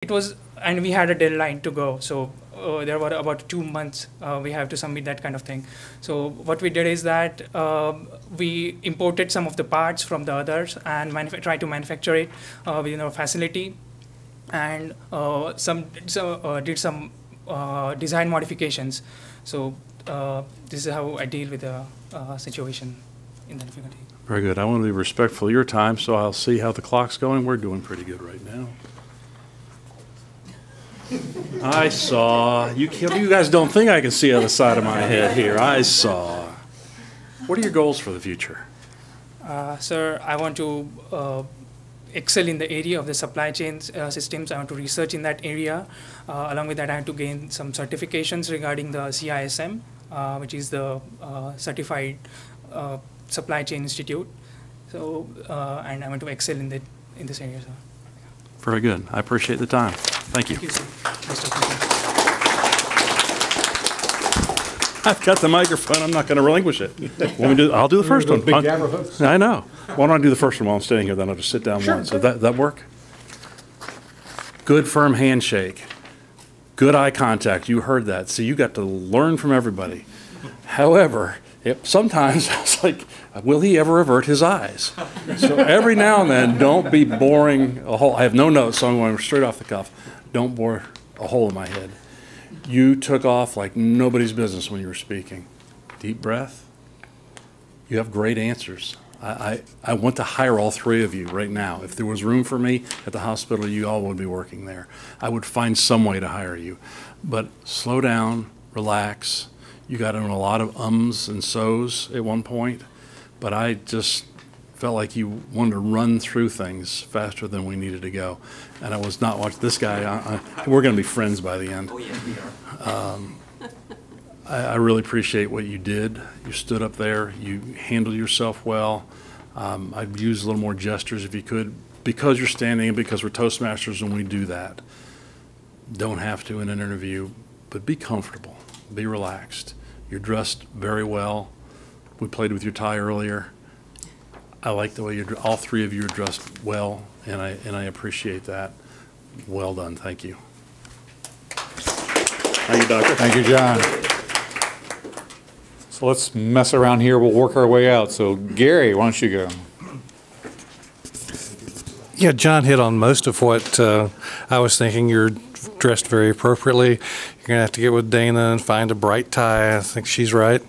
it was, and we had a deadline to go. So there were about 2 months we have to submit that kind of thing. So what we did is that we imported some of the parts from the others and tried to manufacture it within our facility, and did some design modifications. So this is how I deal with the situation in the difficulty. Very good. I want to be respectful of your time, so I'll see how the clock's going. We're doing pretty good right now. I saw. You guys don't think I can see on the side of my head here. I saw. What are your goals for the future? Sir, I want to excel in the area of the supply chain systems. I want to research in that area. Along with that, I have to gain some certifications regarding the CISM, which is the Certified Supply Chain Institute. So, and I want to excel in this area, sir. Very good. I appreciate the time. Thank you. Thank you, sir. Nice talking to you. I've got the microphone. I'm not going to relinquish it. I'll do the first one. Big Gabber hooks. I know. Why don't I do the first one while I'm standing here? Then I'll just sit down once. Does that work? Good firm handshake. Good eye contact. You heard that. See, you got to learn from everybody. However, sometimes I was like, will he ever avert his eyes? So every now and then, don't be boring a hole. I have no notes, so I'm going straight off the cuff. Don't bore a hole in my head. You took off like nobody's business when you were speaking. Deep breath. You have great answers. I want to hire all three of you right now. If there was room for me at the hospital, you all would be working there. I would find some way to hire you. But slow down, relax. You got in a lot of ums and so's at one point, but I just felt like you wanted to run through things faster than we needed to go. And I was not watching this guy. We're going to be friends by the end. Oh, yeah, we are. I really appreciate what you did. You stood up there. You handled yourself well. I'd use a little more gestures if you could, because you're standing and because we're Toastmasters and we do that. Don't have to in an interview, but be comfortable. Be relaxed. You're dressed very well. We played with your tie earlier. I like the way all three of you are dressed well, and I appreciate that. Well done. Thank you. Thank you, Doctor. Thank you, John. So let's mess around here. We'll work our way out. So, Gary, why don't you go? Yeah, John hit on most of what I was thinking. You're dressed very appropriately. You're going to have to get with Dana and find a bright tie. I think she's right.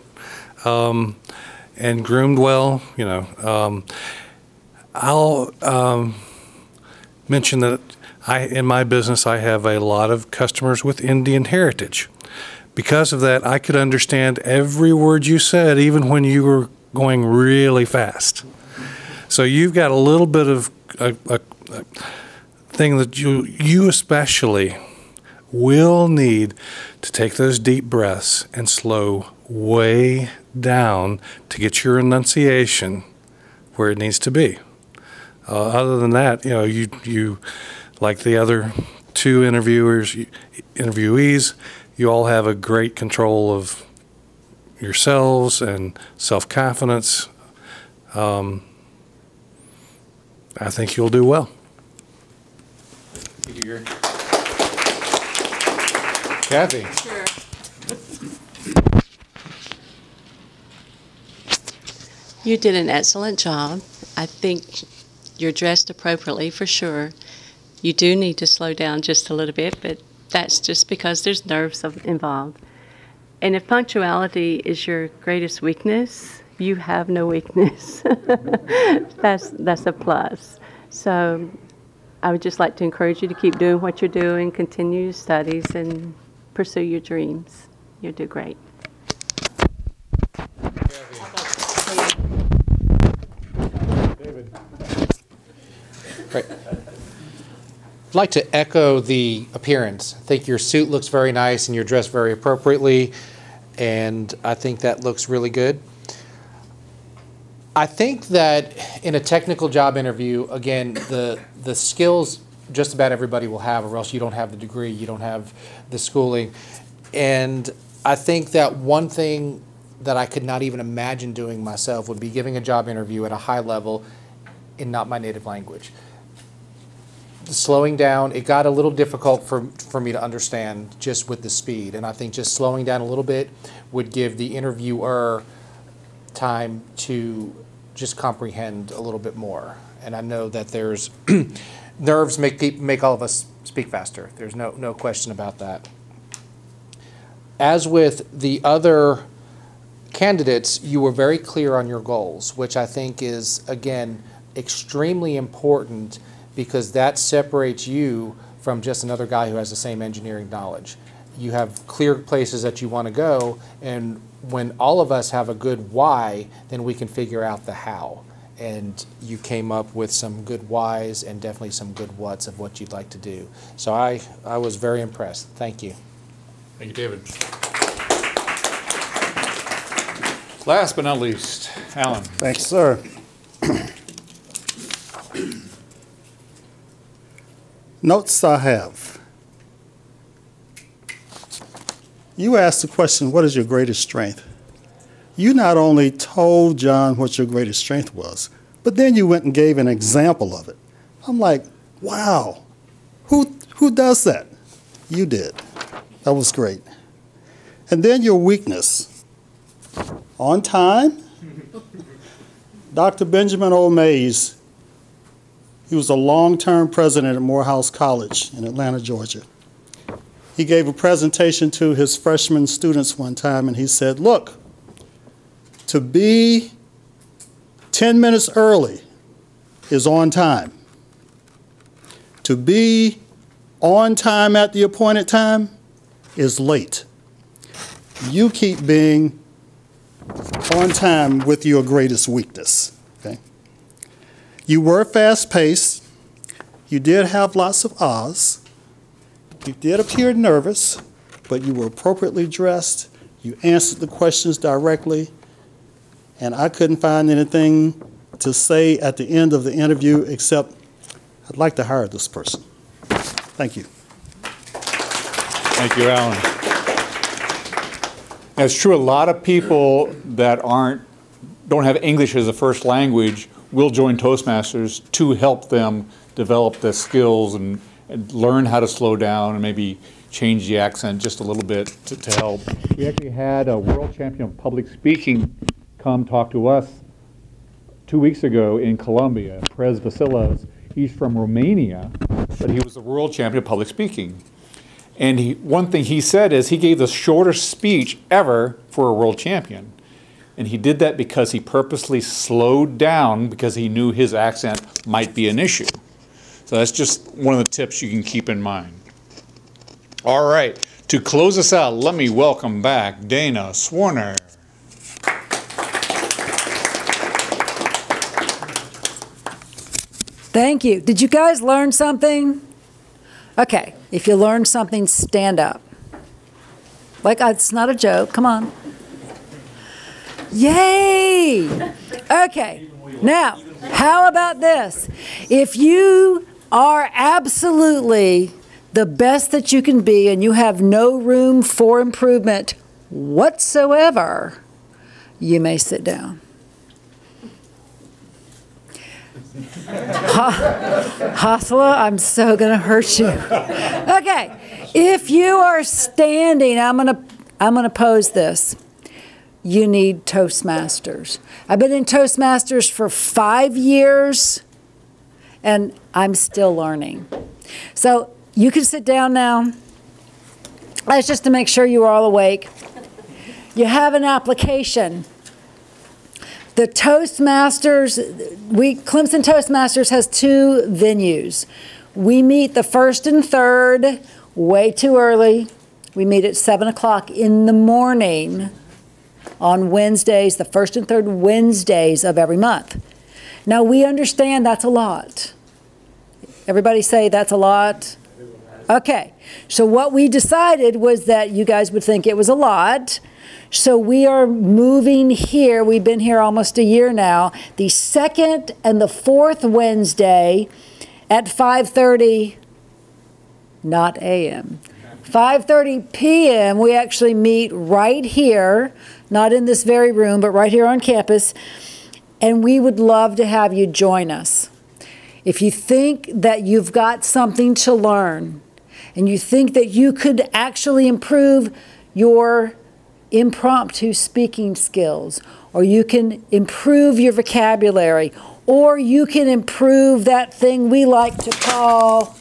And groomed well, you know. I'll mention that in my business, I have a lot of customers with Indian heritage. Because of that, I could understand every word you said, even when you were going really fast. So you've got a little bit of a thing that you especially will need to take those deep breaths and slow way down to get your enunciation where it needs to be. Other than that, you know, you like the other two interviewees, you all have a great control of yourselves and self-confidence. I think you'll do well. Thank you, Gary. Kathy. Sure. You did an excellent job. I think you're dressed appropriately for sure. You do need to slow down just a little bit, but that's just because there's nerves involved. And if punctuality is your greatest weakness, you have no weakness. That's a plus. So I would just like to encourage you to keep doing what you're doing, continue your studies, and pursue your dreams. You'll do great. David. Great. I'd like to echo the appearance. I think your suit looks very nice and you're dressed very appropriately, and I think that looks really good. I think that in a technical job interview, again, the skills just about everybody will have, or else you don't have the degree, you don't have the schooling. And I think that one thing that I could not even imagine doing myself would be giving a job interview at a high level in not my native language. slowing down, it got a little difficult for me to understand just with the speed. And I think just slowing down a little bit would give the interviewer time to just comprehend a little bit more. And I know that there's nerves make all of us speak faster. There's no question about that. As with the other candidates, you were very clear on your goals, which I think is, again, extremely important because that separates you from just another guy who has the same engineering knowledge. You have clear places that you want to go, and when all of us have a good why, then we can figure out the how. And you came up with some good whys and definitely some good whats of what you'd like to do. So I was very impressed. Thank you. Thank you, David. Last but not least, Alan. Thanks, sir. Notes I have. You asked the question, what is your greatest strength? You not only told John what your greatest strength was, but then you went and gave an example of it. I'm like, wow, who does that? You did. That was great. And then your weakness. On time, Dr. Benjamin O. Mays, he was a long-term president at Morehouse College in Atlanta, Georgia. He gave a presentation to his freshman students one time, and he said, look, to be 10 minutes early is on time. To be on time at the appointed time is late. You keep being on time with your greatest weakness. Okay? You were fast-paced. You did have lots of ahs. You did appear nervous, but you were appropriately dressed. You answered the questions directly. And I couldn't find anything to say at the end of the interview except, I'd like to hire this person. Thank you. Thank you, Alan. It's true, a lot of people that don't have English as a first language will join Toastmasters to help them develop the skills and learn how to slow down and maybe change the accent just a little bit to help. We actually had a world champion of public speaking come talk to us 2 weeks ago in Colombia, Prez Vasilos. He's from Romania, but he was the world champion of public speaking. And one thing he said is he gave the shortest speech ever for a world champion. And he did that because he purposely slowed down because he knew his accent might be an issue. So that's just one of the tips you can keep in mind. All right, to close us out, let me welcome back Dana Swarner. Thank you. Did you guys learn something? Okay, if you learned something, stand up. Like, it's not a joke. Come on. Yay! Okay, now, how about this? If you are absolutely the best that you can be and you have no room for improvement whatsoever, you may sit down. Hasla, I'm so going to hurt you. Okay, if you are standing, I'm going to pose this. You need Toastmasters. I've been in Toastmasters for 5 years, and I'm still learning. So you can sit down now. That's just to make sure you are all awake. You have an application. The Toastmasters, Clemson Toastmasters has 2 venues. We meet the 1st and 3rd, way too early. We meet at 7 o'clock in the morning on Wednesdays, the 1st and 3rd Wednesdays of every month. Now, we understand that's a lot. Everybody say that's a lot? Okay, so what we decided was that you guys would think it was a lot. So we are moving here. We've been here almost a year now. The 2nd and the 4th Wednesday at 5:30, not a.m., 5:30 p.m., we actually meet right here, not in this very room, but right here on campus, and we would love to have you join us. if you think that you've got something to learn and you think that you could actually improve your impromptu speaking skills, or you can improve your vocabulary, or you can improve that thing we like to call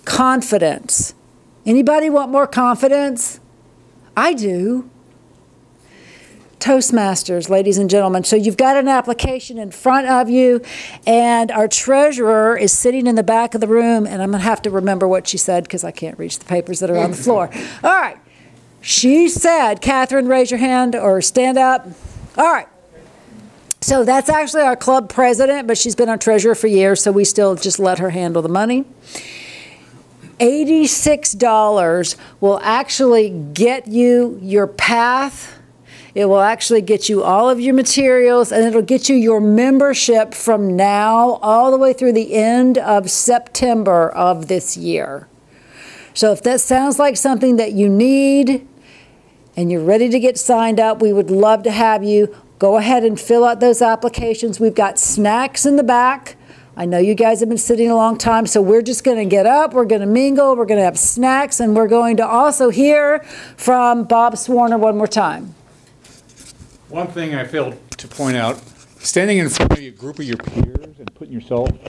confidence. Anybody want more confidence? I do. Toastmasters, ladies and gentlemen. So you've got an application in front of you, and our treasurer is sitting in the back of the room, and I'm going to have to remember what she said because I can't reach the papers that are on the floor. All right. She said, Catherine, raise your hand or stand up. All right. So that's actually our club president, but she's been our treasurer for years, so we still just let her handle the money. $86 will actually get you your path. It will actually get you all of your materials, and it'll get you your membership from now all the way through the end of September of this year. So if that sounds like something that you need and you're ready to get signed up, we would love to have you. Go ahead and fill out those applications. We've got snacks in the back. I know you guys have been sitting a long time, so we're just going to get up, we're going to mingle, we're going to have snacks, and we're going to also hear from Bob Swarner one more time. One thing I failed to point out, standing in front of a group of your peers and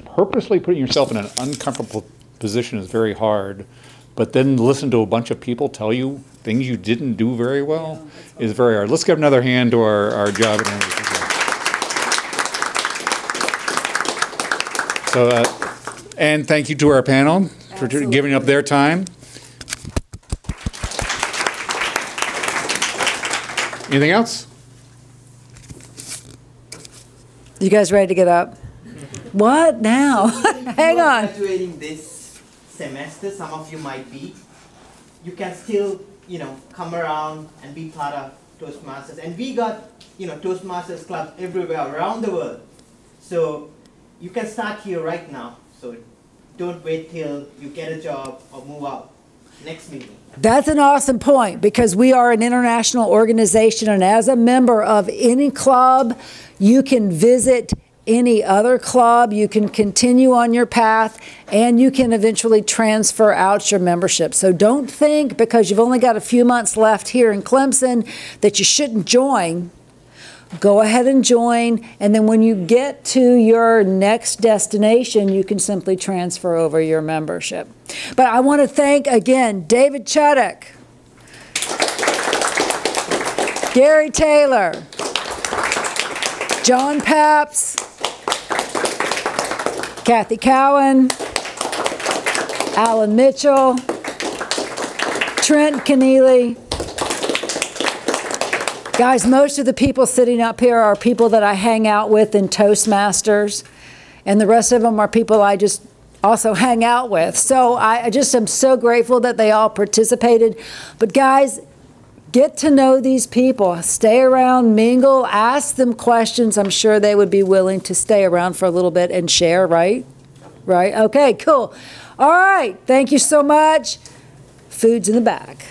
purposely putting yourself in an uncomfortable position is very hard, but then listen to a bunch of people tell you things you didn't do very well is very hard. Let's give another hand to our job interviews. So, and thank you to our panel for giving up their time. Anything else? You guys ready to get up? What now? Hang on. Graduating this semester, some of you might be. You can still, come around and be part of Toastmasters. And we got, Toastmasters clubs everywhere around the world. So you can start here right now. So don't wait till you get a job or move out. Next meeting. That's an awesome point, because we are an international organization, and as a member of any club, you can visit any other club, you can continue on your path, and you can eventually transfer out your membership. So don't think because you've only got a few months left here in Clemson that you shouldn't join. Go ahead and join, and then when you get to your next destination, you can simply transfer over your membership. But I want to thank again David Chuddick, Gary Taylor, John Paps, Kathy Cowan, Alan Mitchell, Trent Keneally. Guys, most of the people sitting up here are people that I hang out with in Toastmasters, and the rest of them are people I just also hang out with. So I just am so grateful that they all participated. But guys, get to know these people. Stay around, mingle, ask them questions. I'm sure they would be willing to stay around for a little bit and share, right? Right? Okay, cool. All right, thank you so much. Food's in the back.